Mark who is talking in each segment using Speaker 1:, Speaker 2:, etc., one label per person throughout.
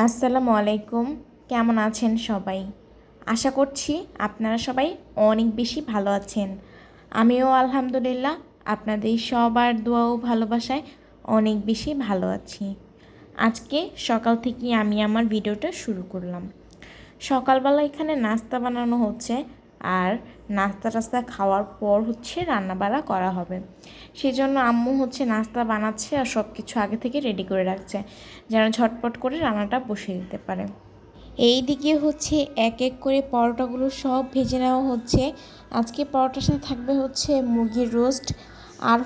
Speaker 1: আসসালামু আলাইকুম। কেমন আছেন সবাই? আশা করছি আপনারা সবাই অনেক বেশি ভালো আছেন। আমিও আলহামদুলিল্লাহ আপনাদের সবার দোয়া ও ভালোবাসায় অনেক বেশি ভালো আছি। আজকে সকাল থেকেই আমি আমার ভিডিওটা শুরু করলাম। সকালবেলা এখানে নাস্তা বানানো হচ্ছে, আর নাস্তা টাস্তা খাওয়ার পর রান্নাবাড়া করা হবে। সেজন্য আম্মু নাস্তা বানাচ্ছে আর সব কিছু আগে থেকে রেডি করে রাখছে, যেন ঝটপট করে রান্নাটা বসিয়ে দিতে পারে। এই দিকে এক এক করে পরোটাগুলো সব ভেজে নেওয়া হচ্ছে। আজকে পরোটার সাথে থাকবে মুরগির রোস্ট, আর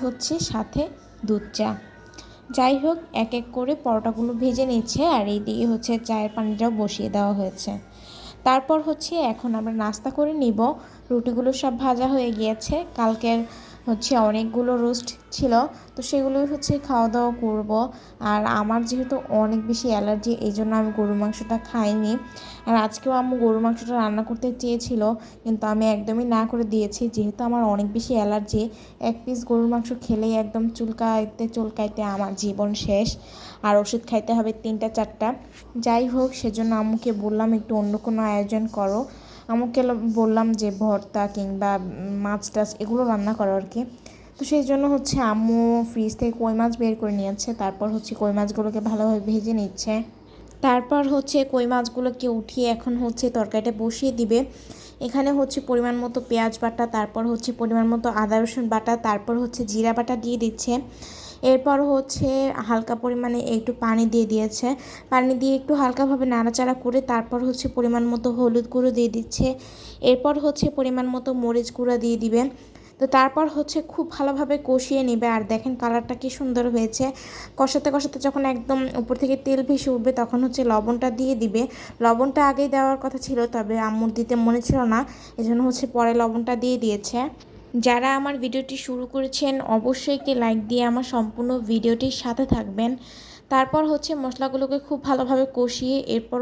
Speaker 1: সাথে দুধ চা। যাই হোক, এক এক করে পরোটাগুলো ভেজে নিচ্ছে, আর এই দিকে চায়ের পানিটাও বসিয়ে দেওয়া হয়েছে। তারপর এখন আমরা নাস্তা করে নিব। রুটিগুলো সব ভাজা হয়ে গিয়েছে, কালকের অনেকগুলো রোস্ট ছিল, তো সেগুলোই খাওয়া দাওয়া করব। আর আমার যেহেতু অনেক বেশি অ্যালার্জি, এই জন্য আমি গরুর মাংসটা খাইনি। আর আজকেও আম্মু গরুর মাংসটা রান্না করতে চেয়েছিল, কিন্তু আমি একদমই না করে দিয়েছি, যেহেতু আমার অনেক বেশি অ্যালার্জি। এক পিস গরুর মাংস খেলেই একদম চুলকাইতে চুলকাইতে আমার জীবন শেষ, আর ওষুধ খাইতে হবে 3-4টা। যাই হোক, সেজন্য আম্মুকে বললাম একটু অন্য কোনো আয়োজন করো। আম্মুকে বললাম যে ভর্তা কিংবা মাছ টাছ এগুলো রান্না করো আর কি। তো সেই জন্য আম্মু ফ্রিজ থেকে কই মাছ বের করে নিয়েছে, তারপর কই মাছগুলোকে ভালোভাবে ভেজে নিচ্ছে। তারপর কই মাছগুলোকে উঠিয়ে এখন তরকারিটা বসিয়ে দিবে। এখানে পরিমাণ মতো পেঁয়াজ বাটা, তারপর পরিমাণ মতো আদা রসুন বাটা, তারপর জিরা বাটা দিয়ে দিচ্ছে। এরপর হালকা পরিমাণে একটু পানি দিয়ে দিয়েছে। পানি দিয়ে একটু হালকাভাবে নাড়াচাড়া করে তারপর পরিমাণ মতো হলুদ গুঁড়ো দিয়ে দিচ্ছে। এরপর পরিমাণ মতো মরিচ গুঁড়ো দিয়ে দিবে। তো তারপর খুব ভালোভাবে কষিয়ে নেবে। আর দেখেন কালারটা কি সুন্দর হয়েছে। কষাতে কষাতে যখন একদম উপর থেকে তেল ভেসে উঠবে, তখন লবণটা দিয়ে দিবে। লবণটা আগেই দেওয়ার কথা ছিল, তবে আম্মুর দিতে মনে ছিল না, এজন্য পরে লবণটা দিয়ে দিয়েছে। যারা আমার ভিডিওটি শুরু করেছেন অবশ্যই একটি লাইক দিয়ে আমার সম্পূর্ণ ভিডিওটির সাথে থাকবেন। তারপর মশলাগুলোকে খুব ভালোভাবে কষিয়ে এরপর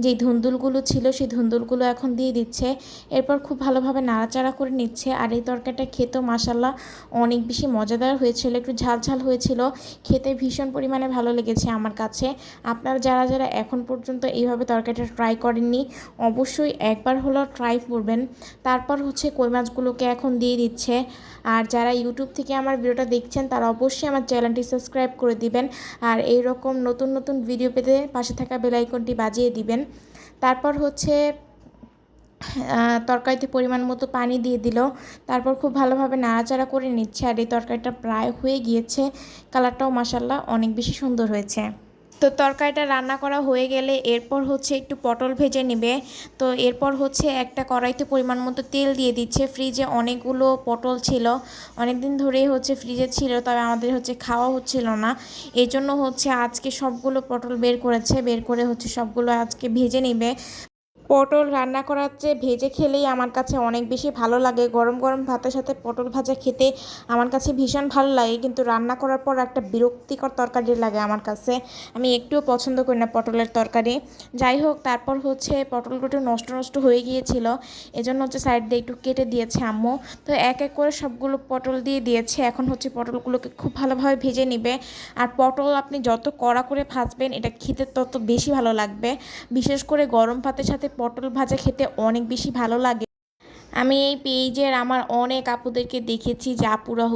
Speaker 1: যেই ধুন্দুলগুলো ছিল সেই ধুন্দুলগুলো এখন দিয়ে দিচ্ছে। এরপর খুব ভালোভাবে নাড়াচাড়া করে নিচ্ছে। আর এই তরকারিটা খেতেও মাশাল্লাহ অনেক বেশি মজাদার হয়েছিল, একটু ঝাল ঝাল হয়েছিল, খেতে ভীষণ পরিমাণে ভালো লেগেছে আমার কাছে। আপনারা যারা যারা এখন পর্যন্ত এইভাবে তরকারিটা ট্রাই করেননি, অবশ্যই একবার হলেও ট্রাই করবেন। তারপর কই মাছগুলোকে এখন দিয়ে দিচ্ছে। আর যারা ইউটিউব থেকে আমার ভিডিওটা দেখছেন তারা অবশ্যই আমার চ্যানেলটি সাবস্ক্রাইব করে দিবেন, আর এই রকম নতুন নতুন ভিডিও পেতে পাশে থাকা বেল আইকনটি বাজিয়ে দিবেন। তারপর তরকারিতে পরিমাণ মতো পানি দিয়ে দিল। তারপর খুব ভালোভাবে নাড়াচাড়া করে নিচ্ছে। আর এই তরকারিটা প্রায় হয়ে গিয়েছে, কালারটাও মাশাল্লাহ অনেক বেশি সুন্দর হয়েছে। তো তরকারিটা রান্না করা হয়ে গেলে এরপর একটু পটল ভেজে নেবে। তো এরপর একটা কড়াইতে পরিমাণ মতো তেল দিয়ে দিচ্ছে। ফ্রিজে অনেকগুলো পটল ছিল, অনেক দিন ধরেই ফ্রিজে ছিল, তবে আমাদের খাওয়া হচ্ছিল না। এই জন্য আজকে সবগুলো পটল বের করেছে, বের করে সবগুলো আজকে ভেজে নেবে। পটল রান্না করার চেয়ে ভেজে খেলেই আমার কাছে অনেক বেশি ভালো লাগে। গরম গরম ভাতের সাথে পটল ভাজা খেতে আমার কাছে ভীষণ ভালো লাগে, কিন্তু রান্না করার পর একটা বিরক্তিকর তরকারি লাগে আমার কাছে। আমি একটুও পছন্দ করি না পটলের তরকারি। যাই হোক, তারপর পটলগুলো একটু নষ্ট নষ্ট হয়ে গিয়েছিল, এজন্য সাইড দিয়ে একটু কেটে দিয়েছে আম্মু। তো এক এক করে সবগুলো পটল দিয়ে দিয়েছে। এখন পটলগুলোকে খুব ভালোভাবে ভেজে নেবে। আর পটল আপনি যত কড়া করে ভাজবেন এটা খেতে তত বেশি ভালো লাগবে। বিশেষ করে গরম ভাতের সাথে পটল ভাজা খেতে অনেক বেশি ভালো লাগে। আমি এই পেজের আমার অনেক আপুদেরকে দেখেছি যে আপুরা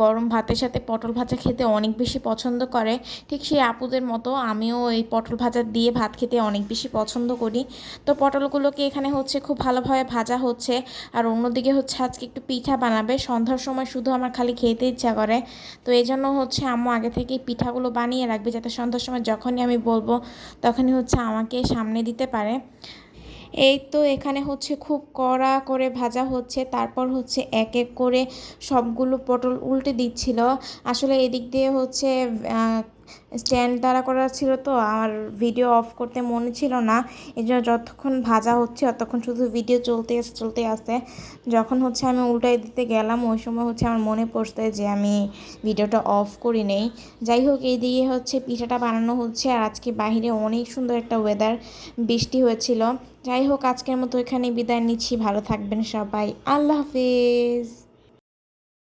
Speaker 1: গরম ভাতের সাথে পটল ভাজা খেতে অনেক বেশি পছন্দ করে। ঠিক সেই আপুদের মতো আমিও এই পটল ভাজা দিয়ে ভাত খেতে অনেক বেশি পছন্দ করি। তো পটলগুলোকে এখানে খুব ভালোভাবে ভাজা হচ্ছে। আর অন্যদিকে আজকে একটু পিঠা বানাবে, সন্ধ্যার সময় শুধু আমার খালি খেতে ইচ্ছা করে। তো এই জন্য আম্মু আগে থেকেই পিঠাগুলো বানিয়ে রাখবে, যাতে সন্ধ্যার সময় যখনই আমি বলবো তখনই আমাকে সামনে দিতে পারে। এই তো এখানে খুব কড়া করে ভাজা হচ্ছে। তারপর এক এক করে সবগুলো পটল উল্টে দিচ্ছিল। আসলে এদিক দিয়ে স্ট্যান্ড দাঁড়া করা ছিল, তো আমার ভিডিও অফ করতে মনে ছিল না। এই জন্য যতক্ষণ ভাজা হচ্ছে ততক্ষণ শুধু ভিডিও চলতে আসে। যখন আমি উল্টাই দিতে গেলাম, ওই সময় আমার মনে পড়ছে যে আমি ভিডিওটা অফ করি নেই। যাই হোক, এই দিকে পিঠাটা বানানো হচ্ছে। আর আজকে বাইরে অনেক সুন্দর একটা ওয়েদার, বৃষ্টি হয়েছিল। যাই হোক, আজকের মতো এখানে বিদায় নিচ্ছি। ভালো থাকবেন সবাই, আল্লাহ হাফেজ।